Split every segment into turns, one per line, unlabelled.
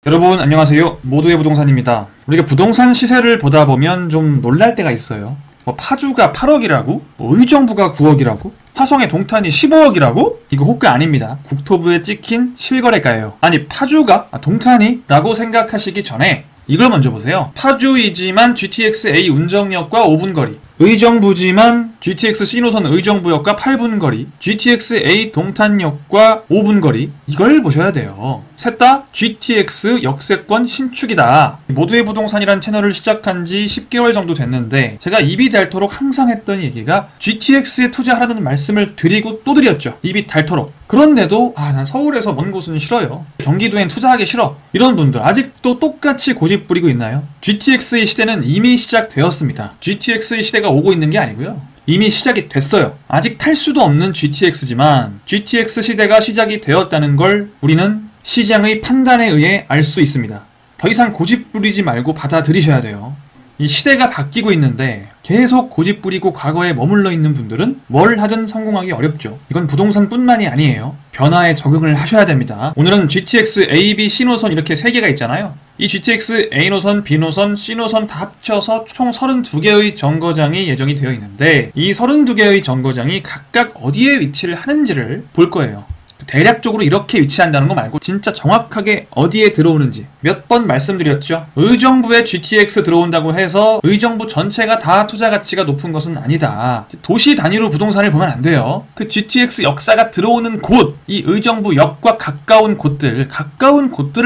여러분 안녕하세요. 모두의 부동산입니다. 우리가 부동산 시세를 보다 보면 좀 놀랄 때가 있어요. 파주가 8억이라고? 의정부가 9억이라고? 화성의 동탄이 15억이라고? 이거 호가 아닙니다. 국토부에 찍힌 실거래가예요. 아니 파주가? 동탄이? 라고 생각하시기 전에 이걸 먼저 보세요. 파주이지만 GTX A 운정역과 5분 거리, 의정부지만 GTX C노선 의정부역과 8분 거리, GTX A 동탄역과 5분 거리, 이걸 보셔야 돼요. 셋 다 GTX 역세권 신축이다. 모두의 부동산이란 채널을 시작한 지 10개월 정도 됐는데 제가 입이 닳도록 항상 했던 얘기가 GTX에 투자하라는 말씀을 드리고 또 드렸죠. 입이 닳도록. 그런데도 난 서울에서 먼 곳은 싫어요. 경기도엔 투자하기 싫어. 이런 분들 아직도 똑같이 고집 부리고 있나요? GTX의 시대는 이미 시작되었습니다. GTX의 시대가 오고 있는 게 아니고요. 이미 시작이 됐어요. 아직 탈 수도 없는 GTX지만 GTX 시대가 시작이 되었다는 걸 우리는 시장의 판단에 의해 알 수 있습니다. 더 이상 고집 부리지 말고 받아들이셔야 돼요. 이 시대가 바뀌고 있는데 계속 고집 부리고 과거에 머물러 있는 분들은 뭘 하든 성공하기 어렵죠. 이건 부동산뿐만이 아니에요. 변화에 적응을 하셔야 됩니다. 오늘은 GTX A, B, C노선 이렇게 3개가 있잖아요. 이 GTX A노선, B노선, C노선 다 합쳐서 총 32개의 정거장이 예정이 되어 있는데 이 32개의 정거장이 각각 어디에 위치를 하는지를 볼 거예요. 대략적으로 이렇게 위치한다는 거 말고 진짜 정확하게 어디에 들어오는지 몇 번 말씀드렸죠. 의정부에 GTX 들어온다고 해서 의정부 전체가 다 투자 가치가 높은 것은 아니다. 도시 단위로 부동산을 보면 안 돼요. 그 GTX 역사가 들어오는 곳, 이 의정부역과 가까운 곳들을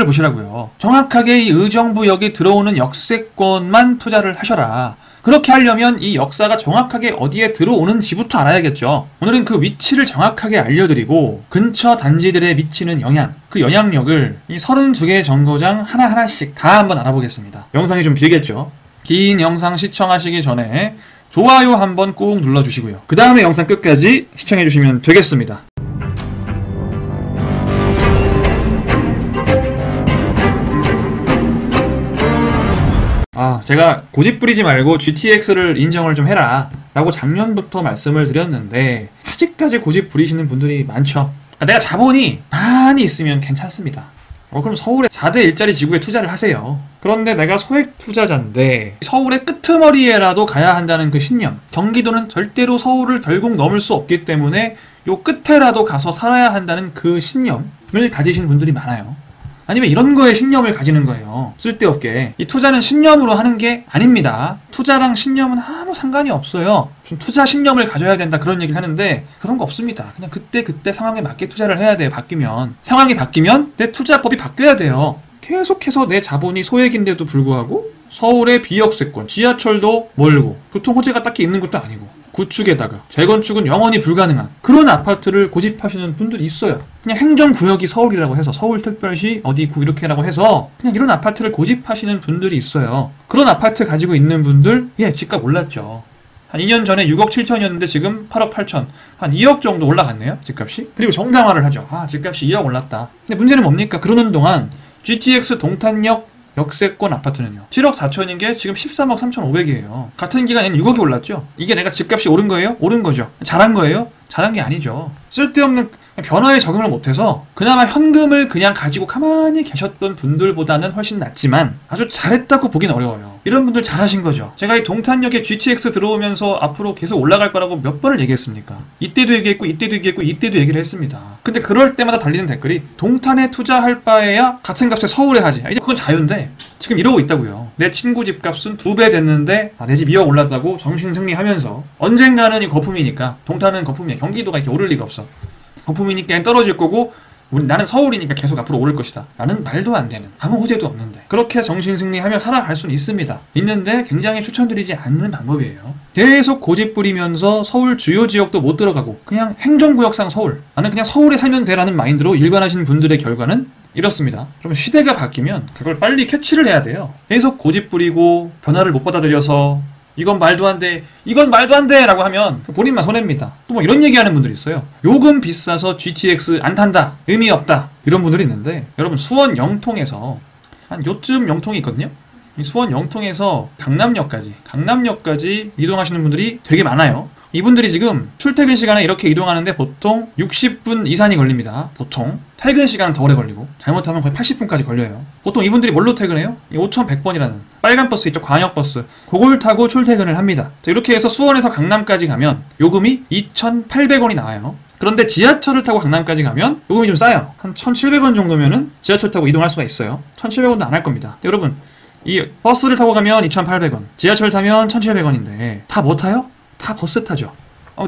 보시라고요. 정확하게 이 의정부역이 들어오는 역세권만 투자를 하셔라. 그렇게 하려면 이 역사가 정확하게 어디에 들어오는지부터 알아야겠죠. 오늘은 그 위치를 정확하게 알려드리고 근처 단지들에 미치는 영향, 그 영향력을 이 32개의 정거장 하나하나씩 다 한번 알아보겠습니다. 영상이 좀 길겠죠. 긴 영상 시청하시기 전에 좋아요 한번 꾹 눌러주시고요. 그 다음에 영상 끝까지 시청해주시면 되겠습니다. 제가 고집 부리지 말고 GTX를 인정을 좀 해라 라고 작년부터 말씀을 드렸는데 아직까지 고집 부리시는 분들이 많죠. 내가 자본이 많이 있으면 괜찮습니다. 그럼 서울에 4대 1짜리 지구에 투자를 하세요. 그런데 내가 소액 투자자인데 서울의 끄트머리에라도 가야 한다는 그 신념, 경기도는 절대로 서울을 결국 넘을 수 없기 때문에 요 끝에라도 가서 살아야 한다는 그 신념을 가지신 분들이 많아요. 아니면 이런 거에 신념을 가지는 거예요. 쓸데없게. 이 투자는 신념으로 하는 게 아닙니다. 투자랑 신념은 아무 상관이 없어요. 좀 투자 신념을 가져야 된다 그런 얘기를 하는데 그런 거 없습니다. 그냥 그때 상황에 맞게 투자를 해야 돼요. 바뀌면. 상황이 바뀌면 내 투자법이 바뀌어야 돼요. 계속해서 내 자본이 소액인데도 불구하고 서울의 비역세권, 지하철도 멀고 교통 호재가 딱히 있는 것도 아니고 구축에다가 재건축은 영원히 불가능한 그런 아파트를 고집하시는 분들이 있어요. 그냥 행정구역이 서울이라고 해서 서울특별시 어디 구 이렇게라고 해서 그냥 이런 아파트를 고집하시는 분들이 있어요. 그런 아파트 가지고 있는 분들 집값 올랐죠. 한 2년 전에 6억 7천이었는데 지금 8억 8천, 한 2억 정도 올라갔네요, 집값이. 그리고 정당화를 하죠. 집값이 2억 올랐다. 근데 문제는 뭡니까? 그러는 동안 GTX 동탄역 역세권 아파트는요 7억 4천인 게 지금 13억 3,500이에요. 같은 기간에는 6억이 올랐죠. 이게 내가 집값이 오른 거예요? 오른 거죠. 잘한 거예요? 잘한 게 아니죠. 쓸데없는 변화에 적응을 못해서 그나마 현금을 그냥 가지고 가만히 계셨던 분들보다는 훨씬 낫지만 아주 잘했다고 보긴 어려워요. 이런 분들 잘하신 거죠. 제가 이 동탄역에 GTX 들어오면서 앞으로 계속 올라갈 거라고 몇 번을 얘기했습니까? 이때도 얘기했고 이때도 얘기했고 이때도 얘기를 했습니다. 근데 그럴 때마다 달리는 댓글이 동탄에 투자할 바에야 같은 값에 서울에 하지. 이제 그건 자유인데 지금 이러고 있다고요. 내 친구 집값은 2배 됐는데 내 집 2억 올랐다고 정신승리하면서 언젠가는 이 거품이니까 동탄은 거품이야. 경기도가 이렇게 오를 리가 없어. 거품이니까 떨어질 거고 나는 서울이니까 계속 앞으로 오를 것이다 라는 말도 안 되는 아무 호재도 없는데 그렇게 정신승리하며 살아갈 수는 있는데 굉장히 추천드리지 않는 방법이에요. 계속 고집 부리면서 서울 주요 지역도 못 들어가고 그냥 행정구역상 서울, 나는 그냥 서울에 살면 돼 라는 마인드로 일관하시는 분들의 결과는 이렇습니다. 그럼 시대가 바뀌면 그걸 빨리 캐치를 해야 돼요. 계속 고집 부리고 변화를 못 받아들여서 이건 말도 안 돼, 이건 말도 안 돼 라고 하면 본인만 손해입니다. 또 뭐 이런 얘기하는 분들이 있어요. 요금 비싸서 GTX 안 탄다, 의미 없다, 이런 분들이 있는데 여러분 수원 영통에서 한 요쯤 영통이 있거든요. 이 수원 영통에서 강남역까지 이동하시는 분들이 되게 많아요. 이분들이 지금 출퇴근 시간에 이렇게 이동하는데 보통 60분 이상이 걸립니다. 보통 퇴근 시간은 더 오래 걸리고 잘못하면 거의 80분까지 걸려요. 보통 이분들이 뭘로 퇴근해요? 5100번이라는 빨간 버스 있죠? 광역버스. 그걸 타고 출퇴근을 합니다. 이렇게 해서 수원에서 강남까지 가면 요금이 2,800원이 나와요. 그런데 지하철을 타고 강남까지 가면 요금이 좀 싸요. 한 1,700원 정도면은 지하철 타고 이동할 수가 있어요. 1,700원도 안 할 겁니다. 여러분, 이 버스를 타고 가면 2,800원, 지하철 타면 1,700원인데 다 뭐 타요? 다 버스 타죠.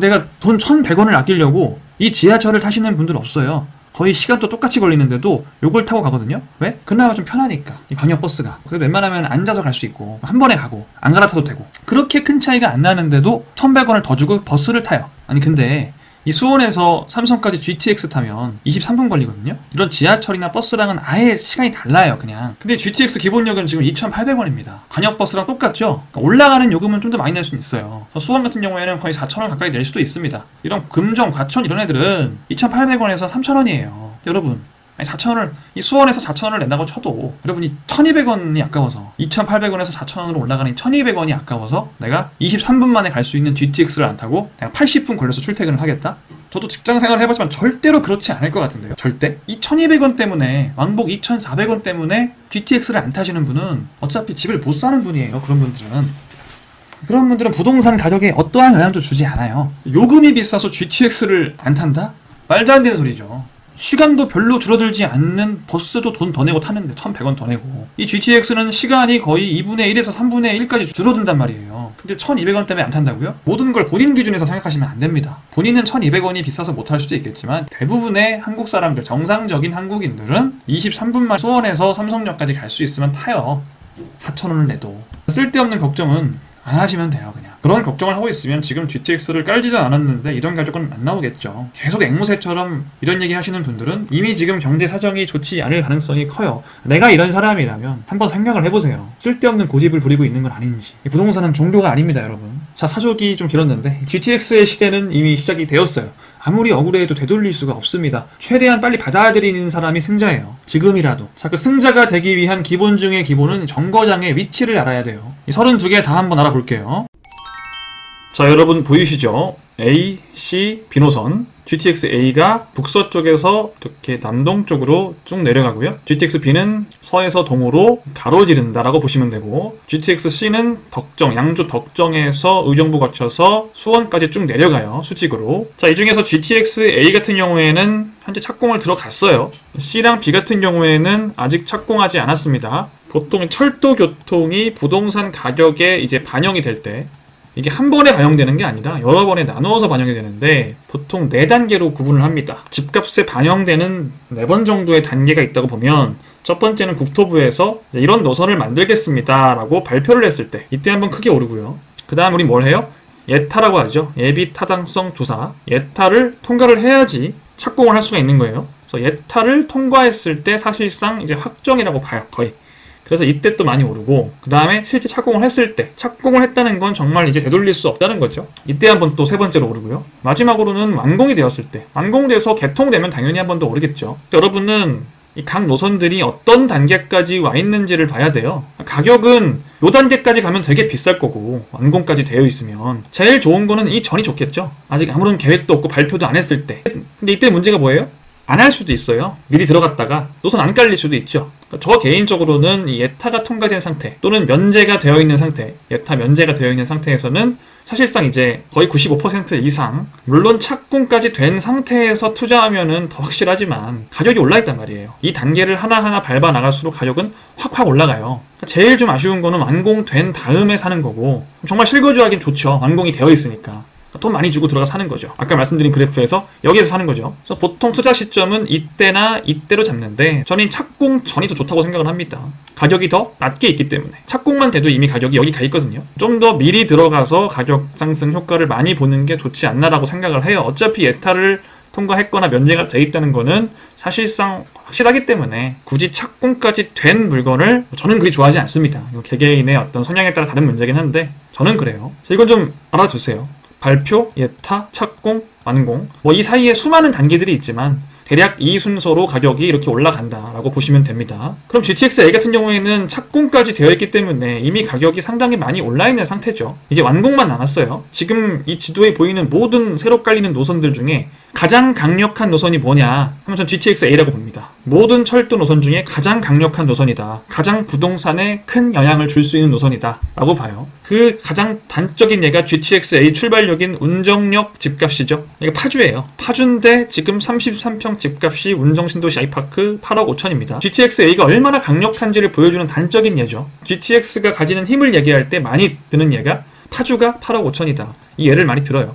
내가 돈 1,100원을 아끼려고 이 지하철을 타시는 분들 없어요. 거의 시간도 똑같이 걸리는데도 요걸 타고 가거든요. 왜? 그나마 좀 편하니까. 이 광역버스가. 그래도 웬만하면 앉아서 갈 수 있고 한 번에 가고 안 갈아타도 되고 그렇게 큰 차이가 안 나는데도 1,100원을 더 주고 버스를 타요. 아니 근데 이 수원에서 삼성까지 GTX 타면 23분 걸리거든요. 이런 지하철이나 버스랑은 아예 시간이 달라요 그냥. 근데 GTX 기본요금 지금 2,800원입니다 광역버스랑 똑같죠? 그러니까 올라가는 요금은 좀 더 많이 낼 수는 있어요. 수원 같은 경우에는 거의 4,000원 가까이 낼 수도 있습니다. 이런 금정, 과천 이런 애들은 2,800원에서 3,000원이에요 여러분. 아니 4,000원을 이 수원에서 4,000원을 낸다고 쳐도 여러분이 1,200원이 아까워서 2,800원에서 4,000원으로 올라가는 1,200원이 아까워서 내가 23분 만에 갈 수 있는 GTX를 안 타고 내가 80분 걸려서 출퇴근을 하겠다? 저도 직장생활을 해봤지만 절대로 그렇지 않을 것 같은데요. 절대. 이 1,200원 때문에 왕복 2,400원 때문에 GTX를 안 타시는 분은 어차피 집을 못 사는 분이에요. 그런 분들은 부동산 가격에 어떠한 영향도 주지 않아요. 요금이 비싸서 GTX를 안 탄다? 말도 안 되는 소리죠. 시간도 별로 줄어들지 않는 버스도 돈 더 내고 타는데 1,100원 더 내고 이 GTX는 시간이 거의 2분의 1에서 3분의 1까지 줄어든단 말이에요. 근데 1,200원 때문에 안 탄다고요? 모든 걸 본인 기준에서 생각하시면 안 됩니다. 본인은 1,200원이 비싸서 못 탈 수도 있겠지만 대부분의 한국 사람들, 정상적인 한국인들은 23분만 수원에서 삼성역까지 갈 수 있으면 타요. 4,000원을 내도. 쓸데없는 걱정은 안 하시면 돼요 그냥. 그런 걱정을 하고 있으면 지금 GTX를 깔지도 않았는데 이런 가격은 안 나오겠죠. 계속 앵무새처럼 이런 얘기 하시는 분들은 이미 지금 경제 사정이 좋지 않을 가능성이 커요. 내가 이런 사람이라면 한번 생각을 해보세요. 쓸데없는 고집을 부리고 있는 건 아닌지. 부동산은 종교가 아닙니다 여러분. 자, 사족이 좀 길었는데 GTX의 시대는 이미 시작이 되었어요. 아무리 억울해도 되돌릴 수가 없습니다. 최대한 빨리 받아들이는 사람이 승자예요. 지금이라도. 자, 그 승자가 되기 위한 기본 중의 기본은 정거장의 위치를 알아야 돼요. 이 32개 다 한번 알아볼게요. 자, 여러분 보이시죠? A, C, B노선. GTX A가 북서쪽에서 이렇게 남동쪽으로 쭉 내려가고요. GTX B는 서에서 동으로 가로지른다라고 보시면 되고, GTX C는 덕정, 양주 덕정에서 의정부 거쳐서 수원까지 쭉 내려가요. 수직으로. 자, 이 중에서 GTX A 같은 경우에는 현재 착공을 들어갔어요. C랑 B 같은 경우에는 아직 착공하지 않았습니다. 보통 철도 교통이 부동산 가격에 이제 반영이 될 때, 이게 한 번에 반영되는 게 아니라 여러 번에 나누어서 반영이 되는데 보통 4단계로 구분을 합니다. 집값에 반영되는 4번 정도의 단계가 있다고 보면, 첫 번째는 국토부에서 이런 노선을 만들겠습니다 라고 발표를 했을 때 이때 한번 크게 오르고요. 그 다음 우린 뭘 해요? 예타라고 하죠. 예비타당성 조사. 예타를 통과를 해야지 착공을 할 수가 있는 거예요. 그래서 예타를 통과했을 때 사실상 이제 확정이라고 봐요. 거의. 그래서 이때 또 많이 오르고, 그 다음에 실제 착공을 했을 때, 착공을 했다는 건 정말 이제 되돌릴 수 없다는 거죠. 이때 한번 또 3번째로 오르고요. 마지막으로는 완공이 되었을 때, 완공돼서 개통되면 당연히 한 번 더 오르겠죠. 여러분은 이 각 노선들이 어떤 단계까지 와 있는지를 봐야 돼요. 가격은 요 단계까지 가면 되게 비쌀 거고, 완공까지 되어 있으면 제일 좋은 거는 이 전이 좋겠죠. 아직 아무런 계획도 없고 발표도 안 했을 때. 근데 이때 문제가 뭐예요? 안 할 수도 있어요. 미리 들어갔다가 노선 안 깔릴 수도 있죠. 저 개인적으로는 이 예타가 통과된 상태 또는 면제가 되어 있는 상태, 예타 면제가 되어 있는 상태에서는 사실상 이제 거의 95% 이상, 물론 착공까지 된 상태에서 투자하면은 더 확실하지만 가격이 올라있단 말이에요. 이 단계를 하나하나 밟아 나갈수록 가격은 확확 올라가요. 제일 좀 아쉬운 거는 완공된 다음에 사는 거고, 정말 실거주하긴 좋죠. 완공이 되어 있으니까. 돈 많이 주고 들어가 사는 거죠. 아까 말씀드린 그래프에서 여기에서 사는 거죠. 그래서 보통 투자 시점은 이때나 이때로 잡는데, 저는 착공 전이 더 좋다고 생각을 합니다. 가격이 더 낮게 있기 때문에. 착공만 돼도 이미 가격이 여기 가 있거든요. 좀 더 미리 들어가서 가격 상승 효과를 많이 보는 게 좋지 않나라고 생각을 해요. 어차피 예타를 통과했거나 면제가 돼 있다는 거는 사실상 확실하기 때문에 굳이 착공까지 된 물건을 저는 그리 좋아하지 않습니다. 개개인의 어떤 성향에 따라 다른 문제긴 한데 저는 그래요. 이건 좀 알아두세요. 발표, 예타, 착공, 완공. 이 사이에 수많은 단계들이 있지만 대략 이 순서로 가격이 이렇게 올라간다라고 보시면 됩니다. 그럼 GTX A 같은 경우에는 착공까지 되어 있기 때문에 이미 가격이 상당히 많이 올라 있는 상태죠. 이제 완공만 남았어요. 지금 이 지도에 보이는 모든 새로 깔리는 노선들 중에 가장 강력한 노선이 뭐냐 하면 전 GTX A라고 봅니다. 모든 철도 노선 중에 가장 강력한 노선이다. 가장 부동산에 큰 영향을 줄 수 있는 노선이다 라고 봐요. 그 가장 단적인 예가 GTX A 출발역인 운정역 집값이죠. 이게 파주예요. 파주인데 지금 33평 집값이 운정신도시 아이파크 8억 5천입니다. GTX A가 얼마나 강력한지를 보여주는 단적인 예죠. GTX가 가지는 힘을 얘기할 때 많이 드는 예가 파주가 8억 5천이다. 이 예를 많이 들어요.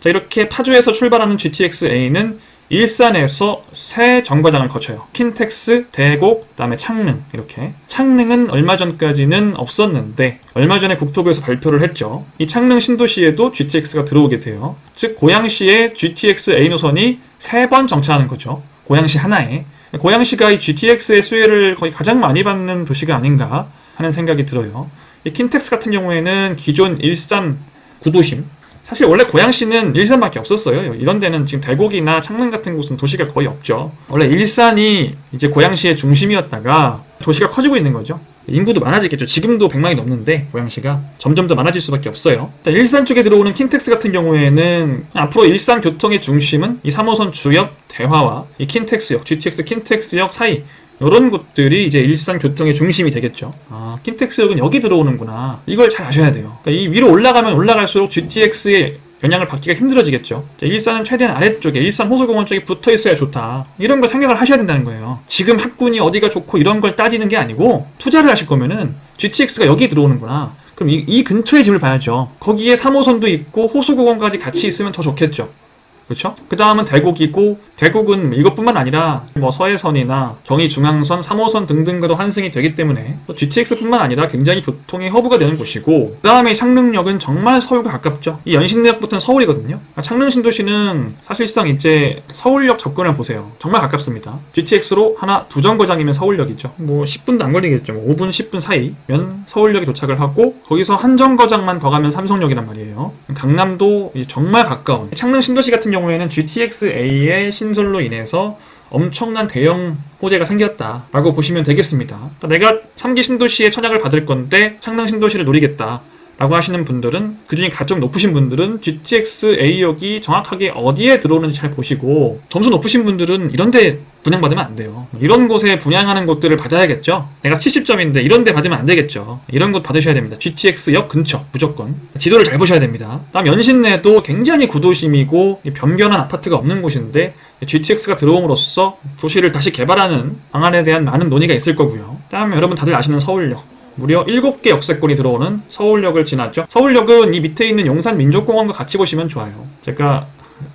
자, 이렇게 파주에서 출발하는 GTX A는 일산에서 세 정거장을 거쳐요. 킨텍스, 대곡, 그다음에 창릉 이렇게. 창릉은 얼마 전까지는 없었는데 얼마 전에 국토부에서 발표를 했죠. 이 창릉 신도시에도 GTX가 들어오게 돼요. 즉 고양시에 GTX A 노선이 3번 정차하는 거죠. 고양시 하나에. 고양시가 이 GTX의 수혜를 거의 가장 많이 받는 도시가 아닌가 하는 생각이 들어요. 이 킨텍스 같은 경우에는 기존 일산 구도심, 사실 원래 고양시는 일산밖에 없었어요. 이런 데는 지금 대곡이나 창릉 같은 곳은 도시가 거의 없죠. 원래 일산이 이제 고양시의 중심이었다가 도시가 커지고 있는 거죠. 인구도 많아지겠죠. 지금도 100만이 넘는데 고양시가 점점 더 많아질 수밖에 없어요. 일산 쪽에 들어오는 킨텍스 같은 경우에는 앞으로 일산 교통의 중심은 이 3호선 주역 대화와 이 킨텍스역, GTX 킨텍스역 사이 이런 곳들이 이제 일산 교통의 중심이 되겠죠. 아, 킨텍스역은 여기 들어오는구나. 이걸 잘 아셔야 돼요. 그러니까 이 위로 올라가면 올라갈수록 GTX의 영향을 받기가 힘들어지겠죠. 일산은 최대한 아래쪽에 일산 호수공원 쪽에 붙어 있어야 좋다. 이런 걸 생각을 하셔야 된다는 거예요. 지금 학군이 어디가 좋고 이런 걸 따지는 게 아니고 투자를 하실 거면은 GTX가 여기 들어오는구나. 그럼 이 근처의 집을 봐야죠. 거기에 3호선도 있고 호수공원까지 같이 있으면 더 좋겠죠. 그렇죠? 그 다음은 대곡이고, 대곡은 이것뿐만 아니라 뭐 서해선이나 경의중앙선, 3호선 등등과도 환승이 되기 때문에 또 GTX뿐만 아니라 굉장히 교통의 허브가 되는 곳이고, 그 다음에 창릉역은 정말 서울과 가깝죠. 이 연신내역부터는 서울이거든요. 그러니까 창릉 신도시는 사실상 이제 서울역 접근을 보세요. 정말 가깝습니다. GTX로 하나 두 정거장이면 서울역이죠. 뭐 10분도 안 걸리겠죠. 뭐 5분, 10분 사이면 서울역에 도착을 하고, 거기서 한 정거장만 더 가면 삼성역이란 말이에요. 강남도 정말 가까운 창릉 신도시 같은 경우에는 GTX-A의 신설로 인해서 엄청난 대형 호재가 생겼다라고 보시면 되겠습니다. 그러니까 내가 3기 신도시의 청약을 받을 건데 창릉 신도시를 노리겠다 라고 하시는 분들은, 그중에 가점 높으신 분들은 GTX-A역이 정확하게 어디에 들어오는지 잘 보시고, 점수 높으신 분들은 이런데 분양받으면 안 돼요. 이런 곳에 분양하는 곳들을 받아야겠죠. 내가 70점인데 이런 데 받으면 안 되겠죠. 이런 곳 받으셔야 됩니다. GTX역 근처 무조건 지도를 잘 보셔야 됩니다. 다음 연신내도 굉장히 구도심이고 변변한 아파트가 없는 곳인데 GTX가 들어옴으로써 도시를 다시 개발하는 방안에 대한 많은 논의가 있을 거고요. 다음 여러분 다들 아시는 서울역, 무려 7개 역세권이 들어오는 서울역을 지났죠. 서울역은 이 밑에 있는 용산민족공원과 같이 보시면 좋아요. 제가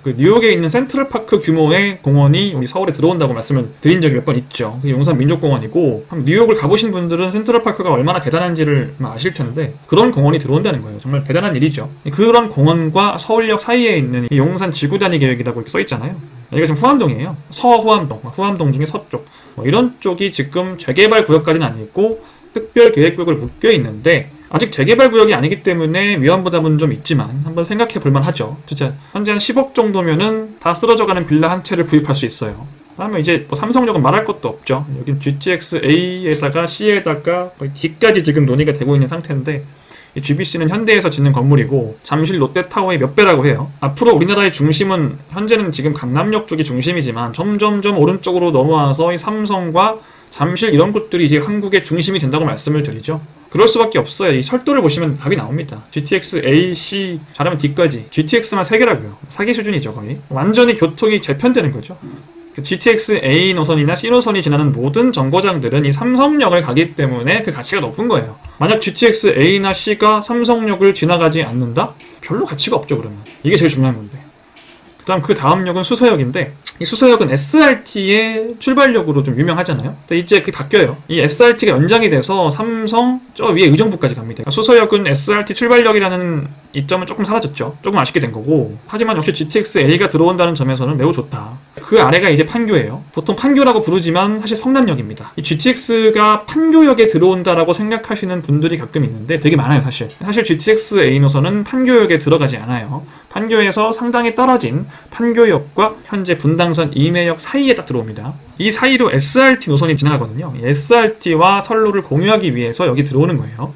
그 뉴욕에 있는 센트럴파크 규모의 공원이 우리 서울에 들어온다고 말씀을 드린 적이 몇 번 있죠. 그게 용산민족공원이고, 뉴욕을 가보신 분들은 센트럴파크가 얼마나 대단한지를 아실 텐데 그런 공원이 들어온다는 거예요. 정말 대단한 일이죠. 그런 공원과 서울역 사이에 있는 이 용산 지구단위 계획이라고 이렇게 써있잖아요. 여기가 지금 후암동이에요. 서후암동, 후암동 중에 서쪽, 뭐 이런 쪽이 지금 재개발 구역까지는 아니고 특별계획구역을 묶여 있는데, 아직 재개발구역이 아니기 때문에 위험부담은 좀 있지만 한번 생각해 볼만 하죠. 진짜 현재 한 10억 정도면은 다 쓰러져가는 빌라 한 채를 구입할 수 있어요. 그다음에 이제 뭐 삼성역은 말할 것도 없죠. 여긴 GTX-A에다가 C에다가 거의 D까지 지금 논의가 되고 있는 상태인데, 이 GBC는 현대에서 짓는 건물이고 잠실 롯데타워의 몇 배라고 해요. 앞으로 우리나라의 중심은 현재는 지금 강남역 쪽이 중심이지만 점점점 오른쪽으로 넘어와서 이 삼성과 잠실 이런 곳들이 이제 한국의 중심이 된다고 말씀을 드리죠. 그럴 수밖에 없어요. 이 철도를 보시면 답이 나옵니다. GTX A, C, 잘하면 D까지. GTX만 3개라고요. 사기 수준이죠, 거의. 완전히 교통이 재편되는 거죠. GTX A 노선이나 C 노선이 지나는 모든 정거장들은 이 삼성역을 가기 때문에 그 가치가 높은 거예요. 만약 GTX A나 C가 삼성역을 지나가지 않는다? 별로 가치가 없죠, 그러면. 이게 제일 중요한 건데. 그 다음 역은 수서역인데, 이 수서역은 SRT의 출발역으로 좀 유명하잖아요. 근데 이제 그게 바뀌어요. 이 SRT가 연장이 돼서 삼성 저 위에 의정부까지 갑니다. 수서역은 SRT 출발역이라는 이점은 조금 사라졌죠. 조금 아쉽게 된 거고, 하지만 역시 GTX-A가 들어온다는 점에서는 매우 좋다. 그 아래가 이제 판교예요. 보통 판교라고 부르지만 사실 성남역입니다. 이 GTX가 판교역에 들어온다라고 생각하시는 분들이 가끔 있는데 되게 많아요, 사실. 사실 GTX A 노선은 판교역에 들어가지 않아요. 판교에서 상당히 떨어진 판교역과 현재 분당선 임해역 사이에 딱 들어옵니다. 이 사이로 SRT 노선이 지나가거든요. SRT와 선로를 공유하기 위해서 여기 들어오는 거예요.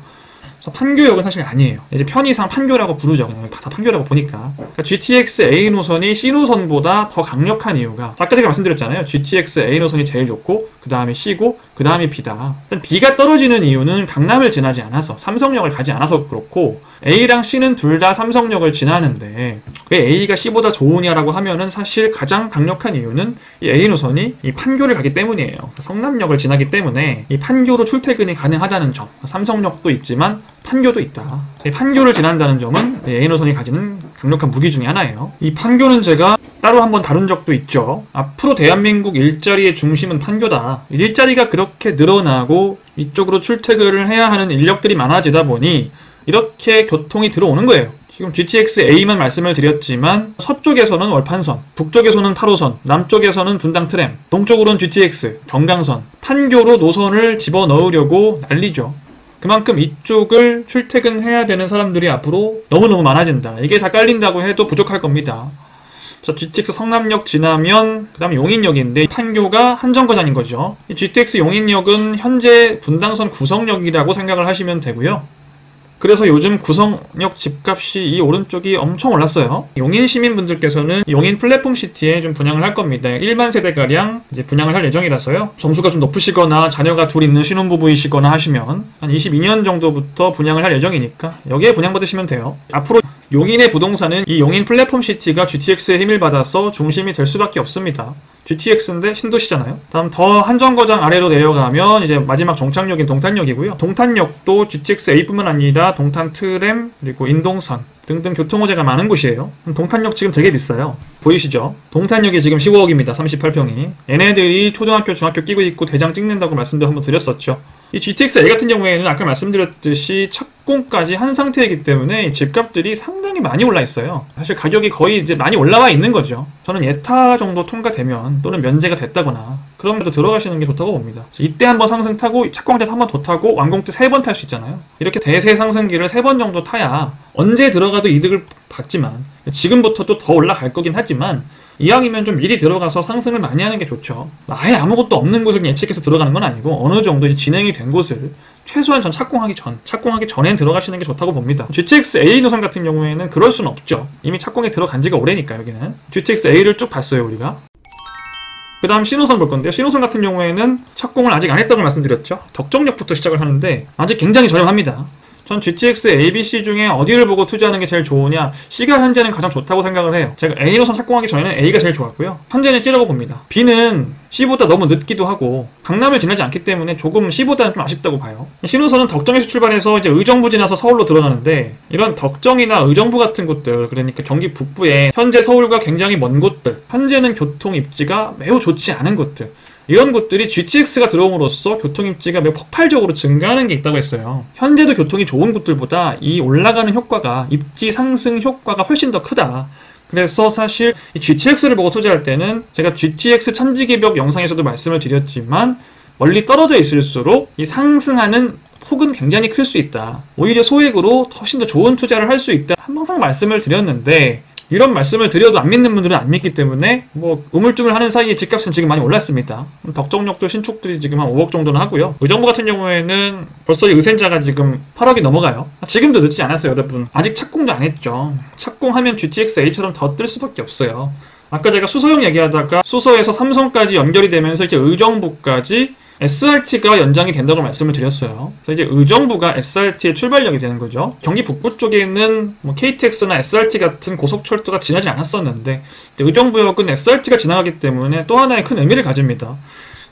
그래서 판교역은 사실 아니에요. 이제 편의상 판교라고 부르죠. 그냥 다 판교라고 보니까. 그러니까 GTX A 노선이 C 노선보다 더 강력한 이유가, 아까 제가 말씀드렸잖아요. GTX A 노선이 제일 좋고 그 다음에 C고 그 다음에 B다. 일단 B가 떨어지는 이유는 강남을 지나지 않아서, 삼성역을 가지 않아서 그렇고, A랑 C는 둘 다 삼성역을 지나는데 왜 A가 C보다 좋으냐라고 하면은 사실 가장 강력한 이유는 이 A 노선이 이 판교를 가기 때문이에요. 성남역을 지나기 때문에 이 판교로 출퇴근이 가능하다는 점. 삼성역도 있지만 판교도 있다. 이 판교를 지난다는 점은 A 노선이 가지는 강력한 무기 중에 하나예요. 이 판교는 제가 따로 한번 다룬 적도 있죠. 앞으로 대한민국 일자리의 중심은 판교다. 일자리가 그렇게 늘어나고 이쪽으로 출퇴근을 해야 하는 인력들이 많아지다 보니 이렇게 교통이 들어오는 거예요. 지금 GTX A만 말씀을 드렸지만 서쪽에서는 월판선, 북쪽에서는 8호선, 남쪽에서는 분당 트램, 동쪽으로는 GTX, 경강선, 판교로 노선을 집어넣으려고 난리죠. 그만큼 이쪽을 출퇴근해야 되는 사람들이 앞으로 너무너무 많아진다. 이게 다 깔린다고 해도 부족할 겁니다. 그래서 GTX 성남역 지나면 그 다음에 용인역인데 판교가 한정거장인 거죠. 이 GTX 용인역은 현재 분당선 구성역이라고 생각을 하시면 되고요. 그래서 요즘 구성역 집값이 이 오른쪽이 엄청 올랐어요. 용인 시민분들께서는 용인 플랫폼시티에 좀 분양을 할 겁니다. 1만 세대가량 이제 분양을 할 예정이라서요. 점수가 좀 높으시거나 자녀가 둘 있는 신혼부부이시거나 하시면 한 22년 정도부터 분양을 할 예정이니까 여기에 분양받으시면 돼요. 앞으로 용인의 부동산은 이 용인 플랫폼시티가 GTX의 힘을 받아서 중심이 될 수밖에 없습니다. GTX인데 신도시잖아요. 다음 더 한정거장 아래로 내려가면 이제 마지막 정착역인 동탄역이고요. 동탄역도 GTX A뿐만 아니라 동탄 트램, 그리고 인동선 등등 교통호재가 많은 곳이에요. 동탄역 지금 되게 비싸요. 보이시죠? 동탄역이 지금 15억입니다. 38평이. 얘네들이 초등학교, 중학교 끼고 있고 대장 찍는다고 말씀도 한번 드렸었죠. 이 GTX A 같은 경우에는 아까 말씀드렸듯이 착공까지 한 상태이기 때문에 집값들이 상당히 많이 올라 있어요. 사실 가격이 거의 이제 많이 올라와 있는 거죠. 저는 예타 정도 통과되면 또는 면제가 됐다거나 그럼에도 들어가시는 게 좋다고 봅니다. 이때 한번 상승 타고 착공할 때 한 번 더 타고 완공 때 3번 탈 수 있잖아요. 이렇게 대세 상승기를 3번 정도 타야 언제 들어가도 이득을 받지만, 지금부터 또 더 올라갈 거긴 하지만 이왕이면 좀 미리 들어가서 상승을 많이 하는 게 좋죠. 아예 아무것도 없는 곳을 예측해서 들어가는 건 아니고 어느 정도 이제 진행이 된 곳을 최소한 전 착공하기 전엔 들어가시는 게 좋다고 봅니다. GTX A 노선 같은 경우에는 그럴 수는 없죠. 이미 착공에 들어간 지가 오래니까. 여기는 GTX A를 쭉 봤어요 우리가. 그 다음 C노선 볼 건데요. C노선 같은 경우에는 착공을 아직 안 했다고 말씀드렸죠. 덕정역부터 시작을 하는데 아직 굉장히 저렴합니다. 전 GTX A, B, C 중에 어디를 보고 투자하는 게 제일 좋으냐, C가 현재는 가장 좋다고 생각을 해요. 제가 A 노선 착공하기 전에는 A가 제일 좋았고요. 현재는 C라고 봅니다. B는 C보다 너무 늦기도 하고 강남을 지나지 않기 때문에 조금 C보다는 좀 아쉽다고 봐요. C 노선은 덕정에서 출발해서 이제 의정부 지나서 서울로 들어가는데, 이런 덕정이나 의정부 같은 곳들, 그러니까 경기 북부에 현재 서울과 굉장히 먼 곳들, 현재는 교통 입지가 매우 좋지 않은 곳들, 이런 곳들이 GTX가 들어옴으로써 교통입지가 매우 폭발적으로 증가하는 게 있다고 했어요. 현재도 교통이 좋은 곳들보다 이 올라가는 효과가, 입지 상승 효과가 훨씬 더 크다. 그래서 사실 이 GTX를 보고 투자할 때는 제가 GTX 천지개벽 영상에서도 말씀을 드렸지만 멀리 떨어져 있을수록 이 상승하는 폭은 굉장히 클 수 있다. 오히려 소액으로 훨씬 더 좋은 투자를 할 수 있다. 항상 말씀을 드렸는데, 이런 말씀을 드려도 안 믿는 분들은 안 믿기 때문에 뭐 우물쭈물하는 사이에 집값은 지금 많이 올랐습니다. 덕정역도 신축들이 지금 한 5억 정도는 하고요. 의정부 같은 경우에는 벌써 의센자가 지금 8억이 넘어가요. 지금도 늦지 않았어요, 여러분. 아직 착공도 안 했죠. 착공하면 GTX A처럼 더 뜰 수밖에 없어요. 아까 제가 수서역 얘기하다가 수서에서 삼성까지 연결이 되면서 이제 의정부까지 SRT가 연장이 된다고 말씀을 드렸어요. 그래서 이제 의정부가 SRT의 출발역이 되는 거죠. 경기 북부 쪽에는 뭐 KTX나 SRT 같은 고속철도가 지나지 않았었는데, 의정부역은 SRT가 지나가기 때문에 또 하나의 큰 의미를 가집니다.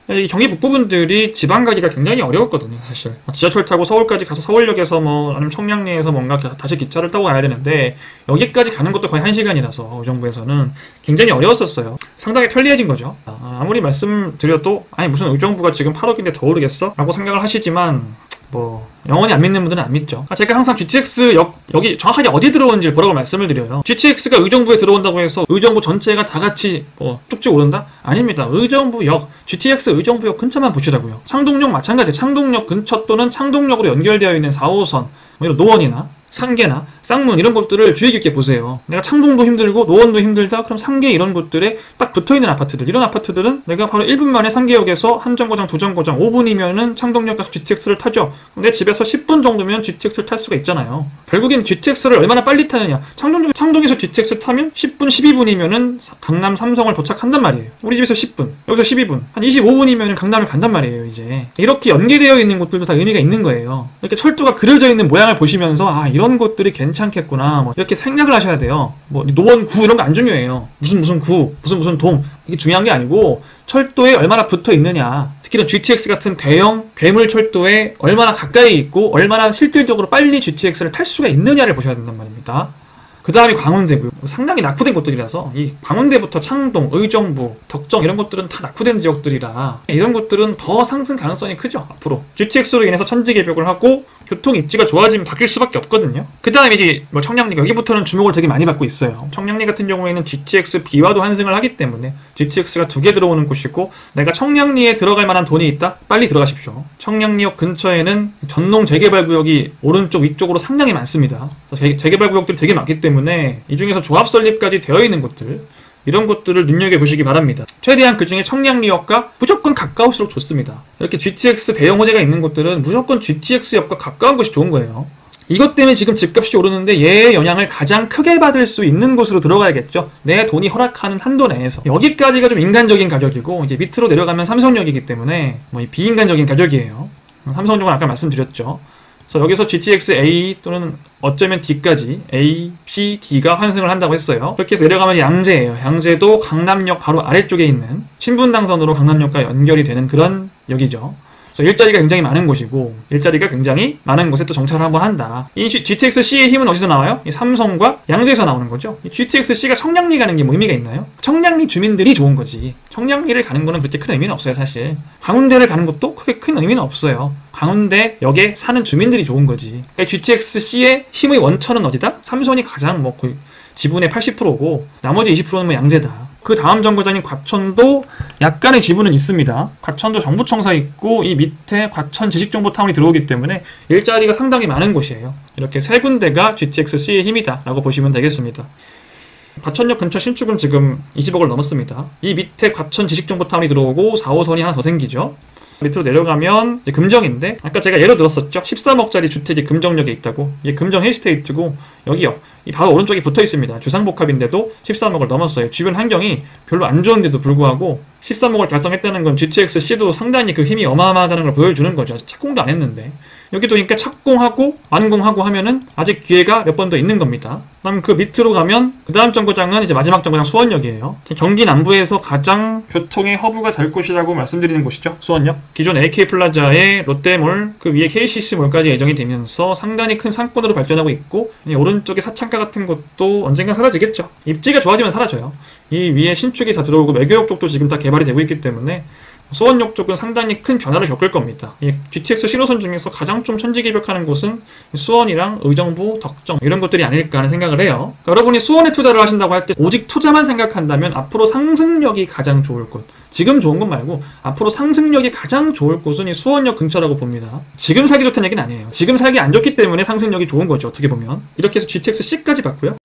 이 경기 북부분들이 지방 가기가 굉장히 어려웠거든요, 사실. 지하철 타고 서울까지 가서 서울역에서 뭐 아니면 청량리에서 뭔가 다시 기차를 타고 가야 되는데, 여기까지 가는 것도 거의 1시간이라서 의정부에서는 굉장히 어려웠었어요. 상당히 편리해진 거죠. 아무리 말씀드려도 아니 무슨 의정부가 지금 8억인데 더 오르겠어? 라고 생각을 하시지만 뭐 영원히 안 믿는 분들은 안 믿죠. 제가 항상 GTX 여기 정확하게 어디 들어오는지 보라고 말씀을 드려요. GTX가 의정부에 들어온다고 해서 의정부 전체가 다 같이 쭉쭉 오른다? 아닙니다. 의정부역, GTX 의정부역 근처만 보시라고요. 창동역 마찬가지. 창동역 근처 또는 창동역으로 연결되어 있는 4호선, 이런 노원이나 상계나 쌍문 이런 곳들을 주의 깊게 보세요. 내가 창동도 힘들고 노원도 힘들다? 그럼 상계 이런 곳들에 딱 붙어있는 아파트들, 이런 아파트들은 내가 바로 1분 만에 상계역에서 한 정거장, 두 정거장, 5분이면은 창동역 가서 GTX를 타죠. 내 집에서 10분 정도면 GTX를 탈 수가 있잖아요. 결국엔 GTX를 얼마나 빨리 타느냐. 창동에서 GTX 타면 10분, 12분이면은 강남 삼성을 도착한단 말이에요. 우리 집에서 10분, 여기서 12분, 한 25분이면은 강남을 간단 말이에요. 이제 이렇게 연계되어 있는 곳들도 다 의미가 있는 거예요. 이렇게 철도가 그려져 있는 모양을 보시면서 이런 곳들이 괜찮겠구나, 뭐 이렇게 생각을 하셔야 돼요. 뭐 노원구 이런 거 안 중요해요. 무슨 구, 무슨 동, 이게 중요한 게 아니고 철도에 얼마나 붙어 있느냐. 특히 GTX 같은 대형 괴물 철도에 얼마나 가까이 있고 얼마나 실질적으로 빨리 GTX를 탈 수가 있느냐를 보셔야 된단 말입니다. 그 다음이 광운대고요. 상당히 낙후된 곳들이라서 이 광운대부터 창동, 의정부, 덕정 이런 곳들은 다 낙후된 지역들이라 이런 곳들은 더 상승 가능성이 크죠. 앞으로 GTX로 인해서 천지개벽을 하고 교통 입지가 좋아지면 바뀔 수밖에 없거든요. 그 다음에 이제 뭐 청량리, 여기부터는 주목을 되게 많이 받고 있어요. 청량리 같은 경우에는 GTX B와도 환승을 하기 때문에 GTX가 2개 들어오는 곳이고, 내가 청량리에 들어갈 만한 돈이 있다? 빨리 들어가십시오. 청량리역 근처에는 전농 재개발구역이 오른쪽 위쪽으로 상당히 많습니다. 재개발구역들이 되게 많기 때문에 이 중에서 조합 설립까지 되어 있는 곳들, 이런 것들을 눈여겨보시기 바랍니다. 최대한 그 중에 청량리역과 무조건 가까울수록 좋습니다. 이렇게 GTX 대형 호재가 있는 곳들은 무조건 GTX역과 가까운 곳이 좋은 거예요. 이것 때문에 지금 집값이 오르는데 얘의 영향을 가장 크게 받을 수 있는 곳으로 들어가야겠죠. 내 돈이 허락하는 한도 내에서. 여기까지가 좀 인간적인 가격이고, 이제 밑으로 내려가면 삼성역이기 때문에 뭐 비인간적인 가격이에요. 삼성역은 아까 말씀드렸죠. 그래서 여기서 GTX A 또는 어쩌면 D까지 A, C, D가 환승을 한다고 했어요. 그렇게 해서 내려가면 양재예요. 양재도 강남역 바로 아래쪽에 있는 신분당선으로 강남역과 연결이 되는 그런 역이죠. 그래서 일자리가 굉장히 많은 곳이고, 일자리가 굉장히 많은 곳에 또 정착을 한번 한다. 이 GTX-C의 힘은 어디서 나와요? 이 삼성과 양재에서 나오는 거죠. 이 GTX-C가 청량리 가는 게 뭐 의미가 있나요? 청량리 주민들이 좋은 거지. 청량리를 가는 거는 그렇게 큰 의미는 없어요, 사실. 광운대를 가는 것도 크게 큰 의미는 없어요. 광운대역에 사는 주민들이 좋은 거지. 그러니까 GTX-C의 힘의 원천은 어디다? 삼성이 가장 뭐 거의 지분의 80%고 나머지 20%는 뭐 양재다. 그 다음 정거장인 과천도 약간의 지분은 있습니다. 과천도 정부청사 있고 이 밑에 과천 지식정보타운이 들어오기 때문에 일자리가 상당히 많은 곳이에요. 이렇게 세 군데가 GTX-C의 힘이다 라고 보시면 되겠습니다. 과천역 근처 신축은 지금 20억을 넘었습니다. 이 밑에 과천 지식정보타운이 들어오고 4호선이 하나 더 생기죠. 밑으로 내려가면 이제 금정인데, 아까 제가 예로 들었었죠. 13억짜리 주택이 금정역에 있다고. 이게 금정 힐스테이트고, 여기요. 이 바로 오른쪽에 붙어 있습니다. 주상복합인데도 13억을 넘었어요. 주변 환경이 별로 안 좋은데도 불구하고 13억을 달성했다는 건 GTX-C도 상당히 그 힘이 어마어마하다는 걸 보여주는 거죠. 아직 착공도 안 했는데. 여기도 그러니까 착공하고 완공하고 하면은 아직 기회가 몇 번 더 있는 겁니다. 그다음 그 밑으로 가면 그 다음 정거장은 이제 마지막 정거장 수원역이에요. 경기 남부에서 가장 교통의 허브가 될 곳이라고 말씀드리는 곳이죠. 수원역. 기존 AK플라자에 롯데몰, 그 위에 KCC몰까지 예정이 되면서 상당히 큰 상권으로 발전하고 있고, 오른쪽에 사창가 같은 것도 언젠가 사라지겠죠. 입지가 좋아지면 사라져요. 이 위에 신축이 다 들어오고 매교역 쪽도 지금 다 개발이 되고 있기 때문에 수원역 쪽은 상당히 큰 변화를 겪을 겁니다. 이 GTX 신호선 중에서 가장 좀 천지개벽하는 곳은 수원이랑 의정부, 덕정 이런 것들이 아닐까 하는 생각을 해요. 그러니까 여러분이 수원에 투자를 하신다고 할 때 오직 투자만 생각한다면 앞으로 상승력이 가장 좋을 곳, 지금 좋은 것 말고 앞으로 상승력이 가장 좋을 곳은 이 수원역 근처라고 봅니다. 지금 살기 좋다는 얘기는 아니에요. 지금 살기 안 좋기 때문에 상승력이 좋은 거죠. 어떻게 보면. 이렇게 해서 GTX-C까지 봤고요.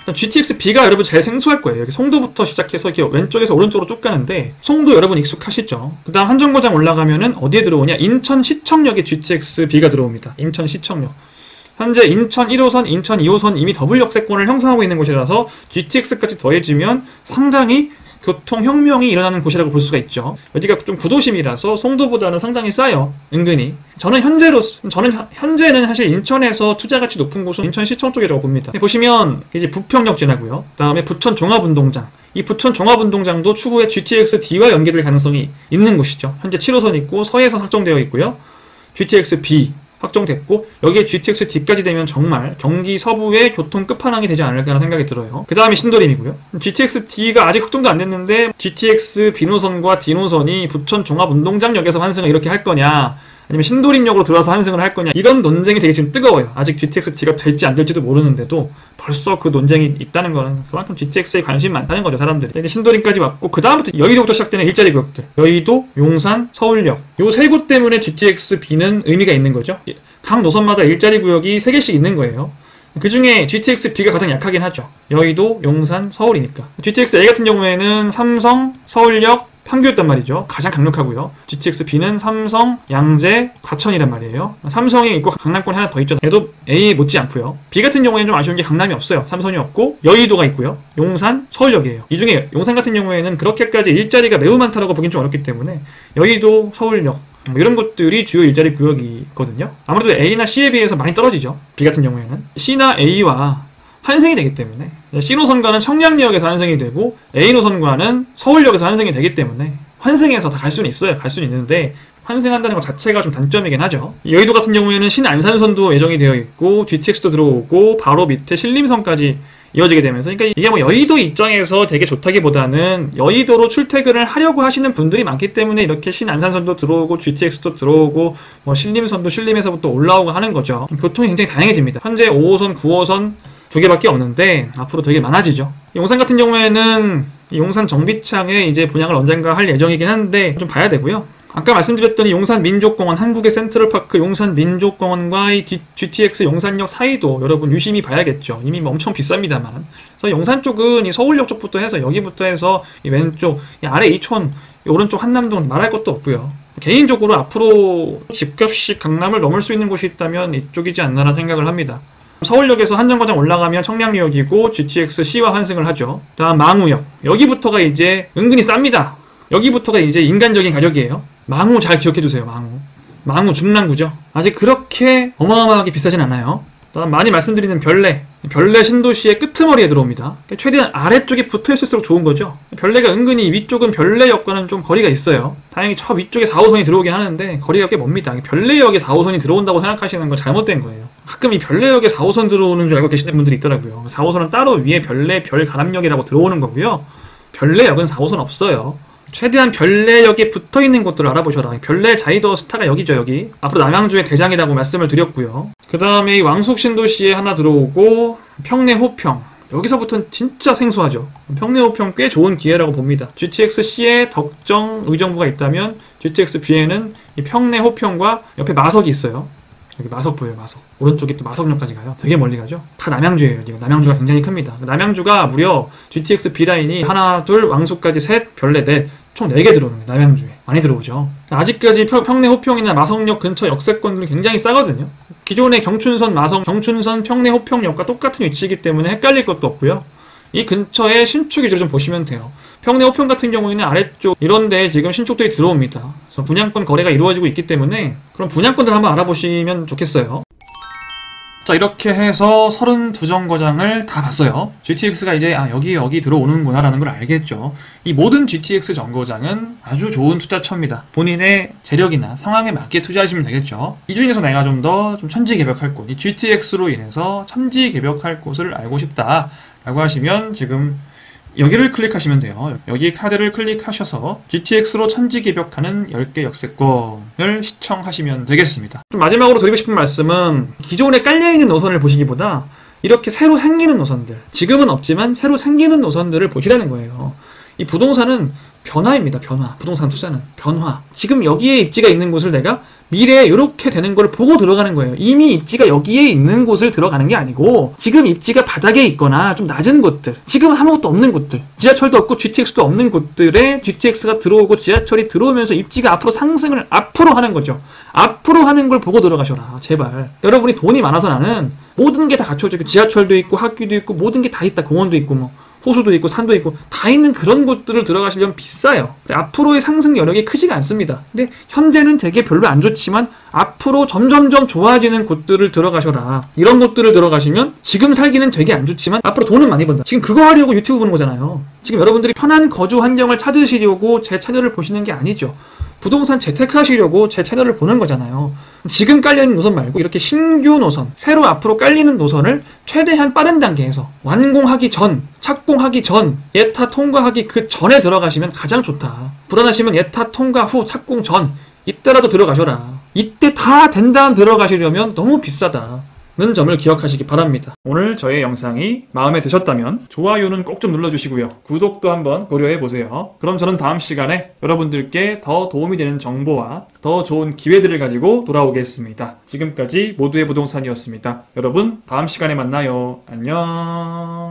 GTX-B가 여러분 제일 생소할 거예요. 여기 송도부터 시작해서 이렇게 왼쪽에서 오른쪽으로 쭉 가는데, 송도 여러분 익숙하시죠? 그 다음 한 정거장 올라가면은 어디에 들어오냐? 인천시청역에 GTX-B가 들어옵니다. 인천시청역. 현재 인천 1호선, 인천 2호선 이미 더블 역세권을 형성하고 있는 곳이라서 GTX까지 더해지면 상당히 교통혁명이 일어나는 곳이라고 볼 수가 있죠. 여기가 좀 구도심이라서 송도보다는 상당히 싸요. 은근히. 저는 현재는 사실 인천에서 투자가치 높은 곳은 인천시청 쪽이라고 봅니다. 보시면 이제 부평역 지나고요. 그 다음에 부천 종합운동장. 이 부천 종합운동장도 추후에 GTX-D와 연계될 가능성이 있는 곳이죠. 현재 7호선 있고 서해선 확정되어 있고요. GTX-B 확정됐고, 여기에 GTX-D까지 되면 정말 경기 서부의 교통 끝판왕이 되지 않을까 하는 생각이 들어요. 그 다음이 신도림이고요. GTX-D가 아직 확정도 안 됐는데 GTX B노선과 D노선이 부천 종합운동장역에서 환승을 이렇게 할 거냐, 아니면 신도림역으로 들어와서 환승을 할 거냐, 이런 논쟁이 되게 지금 뜨거워요. 아직 GTX-D가 될지 안 될지도 모르는데도 벌써 그 논쟁이 있다는 거는 그만큼 GTX에 관심이 많다는 거죠, 사람들이. 이제 신도림까지 왔고 그 다음부터 여의도부터 시작되는 일자리 구역들, 여의도, 용산, 서울역, 요 세 곳 때문에 GTX-B는 의미가 있는 거죠. 각 노선마다 일자리 구역이 3개씩 있는 거예요. 그 중에 GTX-B가 가장 약하긴 하죠. 여의도, 용산, 서울이니까. GTX-A 같은 경우에는 삼성, 서울역, 판교였단 말이죠. 가장 강력하고요. GTX-B는 삼성, 양재, 과천이란 말이에요. 삼성이 있고 강남권 하나 더 있죠. 얘도 A 못지 않고요. B 같은 경우에는 좀 아쉬운 게 강남이 없어요. 삼성이 없고 여의도가 있고요. 용산, 서울역이에요. 이 중에 용산 같은 경우에는 그렇게까지 일자리가 매우 많다고 보긴 좀 어렵기 때문에 여의도, 서울역 이런 곳들이 주요 일자리 구역이거든요. 아무래도 A나 C에 비해서 많이 떨어지죠. B 같은 경우에는 C나 A와 환승이 되기 때문에 C 노선과는 청량역에서 환승이 되고 A 노선과는 서울역에서 환승이 되기 때문에 환승해서 다 갈 수는 있어요. 갈 수는 있는데 환승한다는 것 자체가 좀 단점이긴 하죠. 여의도 같은 경우에는 신안산선도 예정이 되어 있고 GTX도 들어오고 바로 밑에 신림선까지 이어지게 되면서, 그러니까 이게 뭐 여의도 입장에서 되게 좋다기보다는 여의도로 출퇴근을 하려고 하시는 분들이 많기 때문에 이렇게 신안산선도 들어오고 GTX도 들어오고 뭐 신림선도 신림에서부터 올라오고 하는 거죠. 교통이 굉장히 다양해집니다. 현재 5호선, 9호선 2개밖에 없는데 앞으로 되게 많아지죠. 용산 같은 경우에는 용산 정비창에 이제 분양을 언젠가 할 예정이긴 한데 좀 봐야 되고요. 아까 말씀드렸던 용산 민족공원, 한국의 센트럴파크 용산 민족공원과의 GTX 용산역 사이도 여러분 유심히 봐야겠죠. 이미 뭐 엄청 비쌉니다만. 그래서 용산 쪽은 이 서울역 쪽부터 해서 여기부터 해서 이 왼쪽, 이 아래 이촌, 이 오른쪽 한남동 말할 것도 없고요. 개인적으로 앞으로 집값이 강남을 넘을 수 있는 곳이 있다면 이쪽이지 않나라는 생각을 합니다. 서울역에서 한정거장 올라가면 청량역이고 GTX-C와 환승을 하죠. 다음 망우역, 여기부터가 이제 은근히 쌉니다. 여기부터가 이제 인간적인 가격이에요. 망우 잘 기억해두세요. 망우 중랑구죠. 아직 그렇게 어마어마하게 비싸진 않아요. 다음 많이 말씀드리는 별내 신도시의 끄트머리에 들어옵니다. 최대한 아래쪽에 붙어있을수록 좋은 거죠. 별내가 은근히 위쪽은 별내역과는 좀 거리가 있어요. 다행히 저 위쪽에 4호선이 들어오긴 하는데 거리가 꽤 멉니다. 별내역에 4호선이 들어온다고 생각하시는 건 잘못된 거예요. 가끔 이 별내역에 4호선 들어오는 줄 알고 계시는 분들이 있더라고요. 4호선은 따로 위에 별내 별가람역이라고 들어오는 거고요. 별내역은 4호선 없어요. 최대한 별내역에 붙어있는 곳들을 알아보셔라. 별내 자이더 스타가 여기죠, 여기. 앞으로 남양주의 대장이라고 말씀을 드렸고요. 그 다음에 이 왕숙 신도시에 하나 들어오고 평내 호평. 여기서부터는 진짜 생소하죠. 평내 호평 꽤 좋은 기회라고 봅니다. GTX-C에 덕정 의정부가 있다면 GTX-B에는 이 평내 호평과 옆에 마석이 있어요. 여기 마석 보여요, 마석. 오른쪽에 또 마석역까지 가요. 되게 멀리 가죠. 다 남양주예요, 지금. 남양주가 굉장히 큽니다. 남양주가 무려 GTX B라인이 하나, 둘, 왕숙까지 셋, 별내 넷, 총 4개 들어오는 거예요. 남양주에. 많이 들어오죠. 아직까지 평내 호평이나 마석역 근처 역세권들은 굉장히 싸거든요. 기존의 경춘선, 경춘선, 평내 호평역과 똑같은 위치이기 때문에 헷갈릴 것도 없고요. 이 근처에 신축 위주로 좀 보시면 돼요. 평내 호평 같은 경우에는 아래쪽 이런데 지금 신축들이 들어옵니다. 그래서 분양권 거래가 이루어지고 있기 때문에 그럼 분양권들 한번 알아보시면 좋겠어요. 자, 이렇게 해서 32정거장을 다 봤어요. GTX가 이제 여기 들어오는구나 라는 걸 알겠죠. 이 모든 GTX 정거장은 아주 좋은 투자처입니다. 본인의 재력이나 상황에 맞게 투자하시면 되겠죠. 이 중에서 내가 좀 더 천지개벽할 곳, 이 GTX로 인해서 천지개벽할 곳을 알고 싶다 라고 하시면 지금 여기를 클릭하시면 돼요. 여기 카드를 클릭하셔서 GTX로 천지개벽하는 10개 역세권을 시청하시면 되겠습니다. 좀 마지막으로 드리고 싶은 말씀은 기존에 깔려있는 노선을 보시기보다 이렇게 새로 생기는 노선들, 지금은 없지만 새로 생기는 노선들을 보시라는 거예요. 이 부동산은 변화입니다. 변화. 부동산 투자는 변화. 지금 여기에 입지가 있는 곳을 내가 미래에 이렇게 되는 걸 보고 들어가는 거예요. 이미 입지가 여기에 있는 곳을 들어가는 게 아니고 지금 입지가 바닥에 있거나 좀 낮은 곳들, 지금 아무것도 없는 곳들, 지하철도 없고 GTX도 없는 곳들에 GTX가 들어오고 지하철이 들어오면서 입지가 앞으로 상승을 앞으로 하는 거죠. 앞으로 하는 걸 보고 들어가셔라. 제발. 여러분이 돈이 많아서 나는 모든 게 다 갖춰져 있고 지하철도 있고 학교도 있고 모든 게 다 있다. 공원도 있고 뭐 호수도 있고 산도 있고 다 있는 그런 곳들을 들어가시려면 비싸요. 앞으로의 상승 여력이 크지가 않습니다. 근데 현재는 되게 별로 안 좋지만 앞으로 점점점 좋아지는 곳들을 들어가셔라. 이런 곳들을 들어가시면 지금 살기는 되게 안 좋지만 앞으로 돈은 많이 번다. 지금 그거 하려고 유튜브 보는 거잖아요. 지금 여러분들이 편한 거주 환경을 찾으시려고 제 채널을 보시는 게 아니죠. 부동산 재테크하시려고 제 채널을 보는 거잖아요. 지금 깔려있는 노선 말고 이렇게 신규 노선, 새로 앞으로 깔리는 노선을 최대한 빠른 단계에서 완공하기 전, 착공하기 전, 예타 통과하기 그 전에 들어가시면 가장 좋다. 불안하시면 예타 통과 후, 착공 전, 이때라도 들어가셔라. 이때 다 된다 들어가시려면 너무 비싸다 는 점을 기억하시기 바랍니다. 오늘 저의 영상이 마음에 드셨다면 좋아요는 꼭 좀 눌러주시고요. 구독도 한번 고려해보세요. 그럼 저는 다음 시간에 여러분들께 더 도움이 되는 정보와 더 좋은 기회들을 가지고 돌아오겠습니다. 지금까지 모두의 부동산이었습니다. 여러분 다음 시간에 만나요. 안녕.